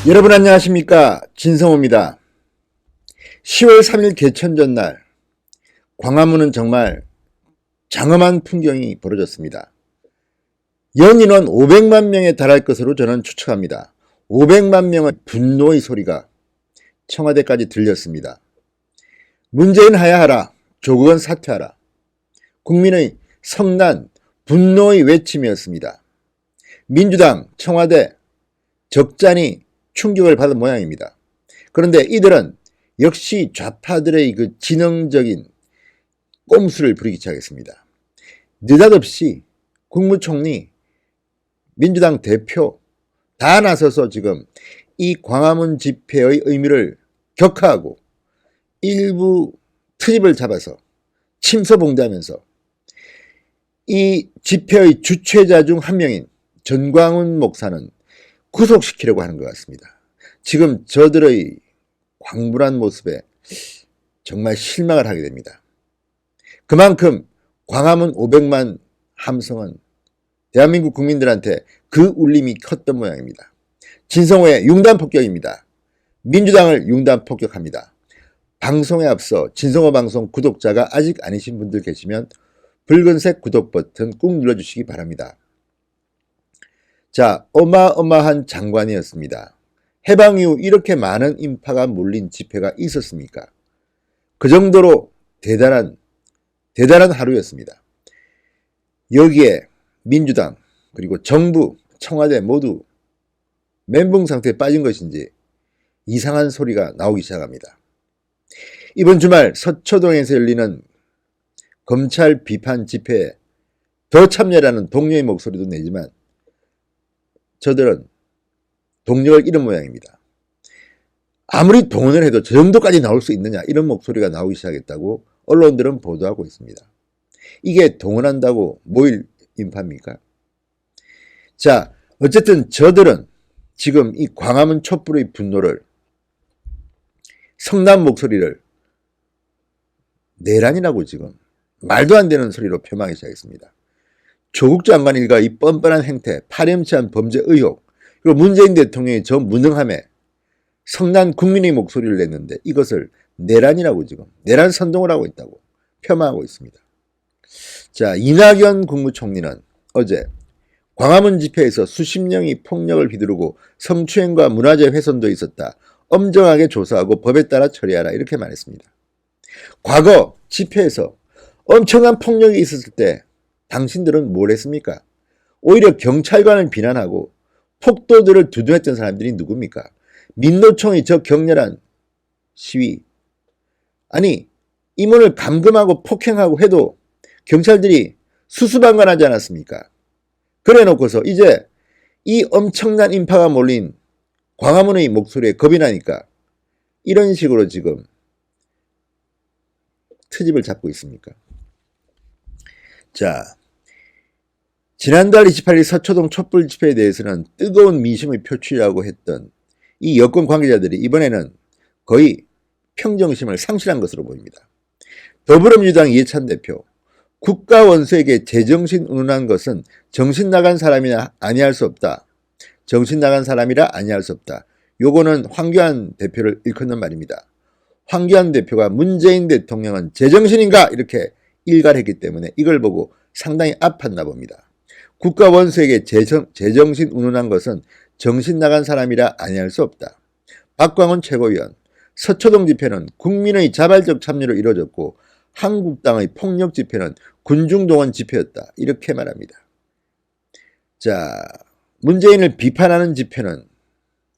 여러분 안녕하십니까, 진성호입니다. 10월 3일 개천전날 광화문은 정말 장엄한 풍경이 벌어졌습니다. 연인원 500만 명에 달할 것으로 저는 추측합니다. 500만 명의 분노의 소리가 청와대까지 들렸습니다. 문재인 하야하라, 조국은 사퇴하라. 국민의 성난, 분노의 외침이었습니다. 민주당, 청와대 적잖이 충격을 받은 모양입니다. 그런데 이들은 역시 좌파들의 그 지능적인 꼼수를 부리기 시작했습니다. 느닷없이 국무총리, 민주당 대표 다 나서서 지금 이 광화문 집회의 의미를 격하하고 일부 트집을 잡아서 침소봉대하면서 이 집회의 주최자 중 한 명인 전광훈 목사는 구속시키려고 하는 것 같습니다. 지금 저들의 광분한 모습에 정말 실망을 하게 됩니다. 그만큼 광화문 500만 함성은 대한민국 국민들한테 그 울림이 컸던 모양입니다. 진성호의 융단폭격입니다. 민주당을 융단폭격합니다. 방송에 앞서 진성호 방송 구독자가 아직 아니신 분들 계시면 붉은색 구독 버튼 꾹 눌러주시기 바랍니다. 자, 어마어마한 장관이었습니다. 해방 이후 이렇게 많은 인파가 몰린 집회가 있었습니까? 그 정도로 대단한 하루였습니다. 여기에 민주당 그리고 정부, 청와대 모두 멘붕 상태에 빠진 것인지 이상한 소리가 나오기 시작합니다. 이번 주말 서초동에서 열리는 검찰 비판 집회에 더 참여라는 동료의 목소리도 내지만 저들은 동력을 잃은 모양입니다. 아무리 동원을 해도 저 정도까지 나올 수 있느냐 이런 목소리가 나오기 시작했다고 언론들은 보도하고 있습니다. 이게 동원한다고 모일 인파입니까? 자, 어쨌든 저들은 지금 이 광화문 촛불의 분노를 성난 목소리를 내란이라고 지금 말도 안 되는 소리로 표명하기 시작했습니다. 조국 장관 일가 이 뻔뻔한 행태, 파렴치한 범죄 의혹, 그리고 문재인 대통령의 저 무능함에 성난 국민의 목소리를 냈는데 이것을 내란이라고 지금 내란 선동을 하고 있다고 폄하하고 있습니다. 자, 이낙연 국무총리는 어제 광화문 집회에서 수십 명이 폭력을 휘두르고 성추행과 문화재 훼손도 있었다. 엄정하게 조사하고 법에 따라 처리하라 이렇게 말했습니다. 과거 집회에서 엄청난 폭력이 있었을 때 당신들은 뭘 했습니까? 오히려 경찰관을 비난하고 폭도들을 두둔했던 사람들이 누굽니까? 민노총의 저 격렬한 시위. 아니, 임원을 감금하고 폭행하고 해도 경찰들이 수수방관하지 않았습니까? 그래 놓고서 이제 이 엄청난 인파가 몰린 광화문의 목소리에 겁이 나니까 이런 식으로 지금 트집을 잡고 있습니까? 자, 지난달 28일 서초동 촛불 집회에 대해서는 뜨거운 민심의 표출이라고 했던 이 여권 관계자들이 이번에는 거의 평정심을 상실한 것으로 보입니다. 더불어민주당 이해찬 대표, 국가 원수에게 제정신 운운한 것은 정신 나간 사람이나 아니할 수 없다. 정신 나간 사람이라 아니할 수 없다. 요거는 황교안 대표를 일컫는 말입니다. 황교안 대표가 문재인 대통령은 제정신인가 이렇게 일갈했기 때문에 이걸 보고 상당히 아팠나 봅니다. 국가 원수에게 제정신 운운한 것은 정신 나간 사람이라 아니할 수 없다. 박광훈 최고위원, 서초동 집회는 국민의 자발적 참여로 이루어졌고 한국당의 폭력 집회는 군중동원 집회였다. 이렇게 말합니다. 자, 문재인을 비판하는 집회는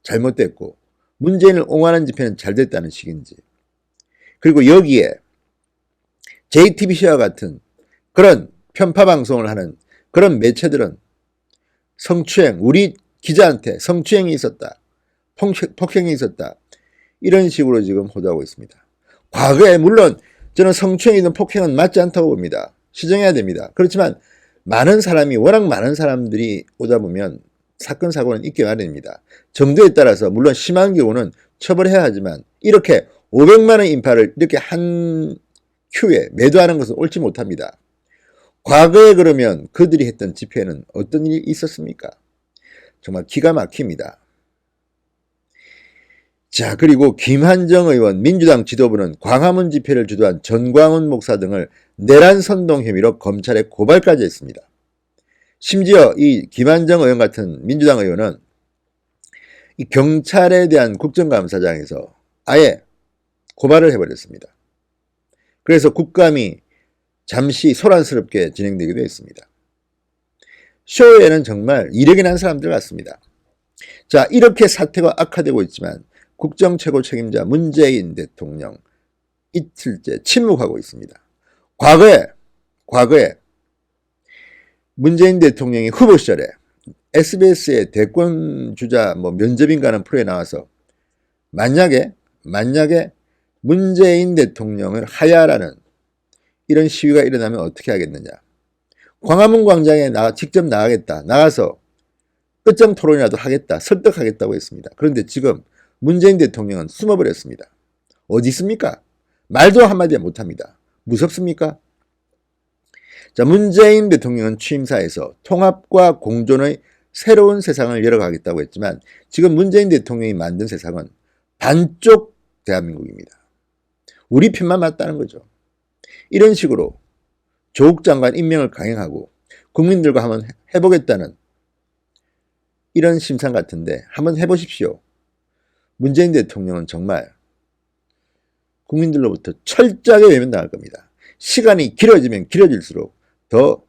잘못됐고 문재인을 옹호하는 집회는 잘됐다는 식인지, 그리고 여기에 JTBC와 같은 그런 편파 방송을 하는 그런 매체들은 성추행, 우리 기자한테 성추행이 있었다, 폭행이 있었다 이런 식으로 지금 호도하고 있습니다. 과거에 물론 저는 성추행이든 폭행은 맞지 않다고 봅니다. 시정해야 됩니다. 그렇지만 워낙 많은 사람들이 오다 보면 사건 사고는 있게 마련입니다. 정도에 따라서 물론 심한 경우는 처벌해야 하지만 이렇게 500만의 인파를 이렇게 한 큐에 매도하는 것은 옳지 못합니다. 과거에 그러면 그들이 했던 집회는 어떤 일이 있었습니까? 정말 기가 막힙니다. 자, 그리고 김한정 의원, 민주당 지도부는 광화문 집회를 주도한 전광훈 목사 등을 내란 선동 혐의로 검찰에 고발까지 했습니다. 심지어 이 김한정 의원 같은 민주당 의원은 이 경찰에 대한 국정감사장에서 아예 고발을 해버렸습니다. 그래서 국감이 잠시 소란스럽게 진행되기도 했습니다. 쇼에는 정말 이력이 난 사람들 같습니다. 자, 이렇게 사태가 악화되고 있지만 국정 최고 책임자 문재인 대통령 이틀째 침묵하고 있습니다. 과거에 문재인 대통령이 후보 시절에 SBS의 대권 주자 면접인가 하는 프로에 나와서 만약에 문재인 대통령을 하야라는 이런 시위가 일어나면 어떻게 하겠느냐. 광화문 광장에 직접 나가겠다. 나가서 끝장 토론이라도 하겠다. 설득하겠다고 했습니다. 그런데 지금 문재인 대통령은 숨어버렸습니다. 어디 있습니까? 말도 한마디 못합니다. 무섭습니까? 자, 문재인 대통령은 취임사에서 통합과 공존의 새로운 세상을 열어가겠다고 했지만 지금 문재인 대통령이 만든 세상은 반쪽 대한민국입니다. 우리 편만 맞다는 거죠. 이런 식으로 조국 장관 임명을 강행하고 국민들과 한번 해보겠다는 이런 심상 같은데 한번 해보십시오. 문재인 대통령은 정말 국민들로부터 철저하게 외면당할 겁니다. 시간이 길어지면 길어질수록 더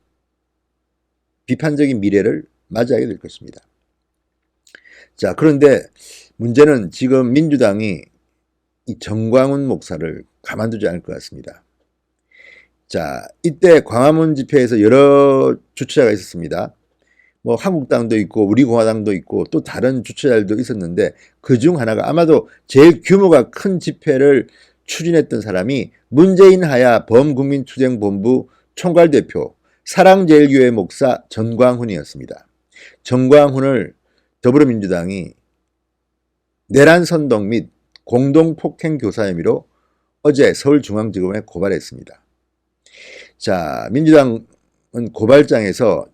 비판적인 미래를 맞이하게 될 것입니다. 자, 그런데 문제는 지금 민주당이 이 전광훈 목사를 가만두지 않을 것 같습니다. 자, 이때 광화문 집회에서 여러 주최자가 있었습니다. 한국당도 있고 우리공화당도 있고 또 다른 주최자들도 있었는데 그중 하나가 아마도 제일 규모가 큰 집회를 추진했던 사람이 문재인 하야 범국민투쟁본부 총괄대표 사랑제일교회 목사 전광훈이었습니다. 전광훈을 더불어민주당이 내란 선동 및 공동폭행 교사 혐의로 어제 서울중앙지검에 고발했습니다. 자, 민주당은 고발장에서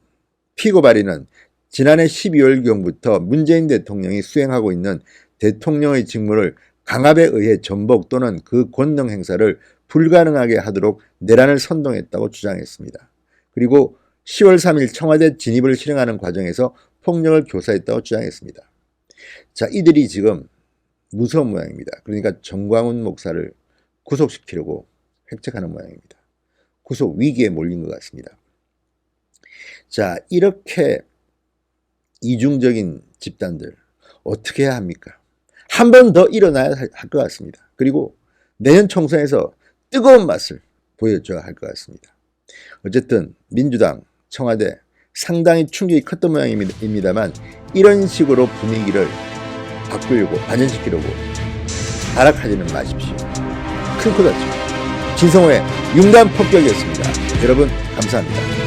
피고발인은 지난해 12월경부터 문재인 대통령이 수행하고 있는 대통령의 직무를 강압에 의해 전복 또는 그 권능 행사를 불가능하게 하도록 내란을 선동했다고 주장했습니다. 그리고 10월 3일 청와대 진입을 실행하는 과정에서 폭력을 교사했다고 주장했습니다. 자, 이들이 지금 무서운 모양입니다. 그러니까 전광훈 목사를 구속시키려고 획책하는 모양입니다. 구속 위기에 몰린 것 같습니다. 자, 이렇게 이중적인 집단들 어떻게 해야 합니까? 한 번 더 일어나야 할 것 같습니다. 그리고 내년 총선에서 뜨거운 맛을 보여줘야 할 것 같습니다. 어쨌든 민주당, 청와대 상당히 충격이 컸던 모양입니다만 이런 식으로 분위기를 바꾸려고 반전시키려고 타락하지는 마십시오. 큰 코 다치고 진성호의 융단 폭격이었습니다. 여러분 감사합니다.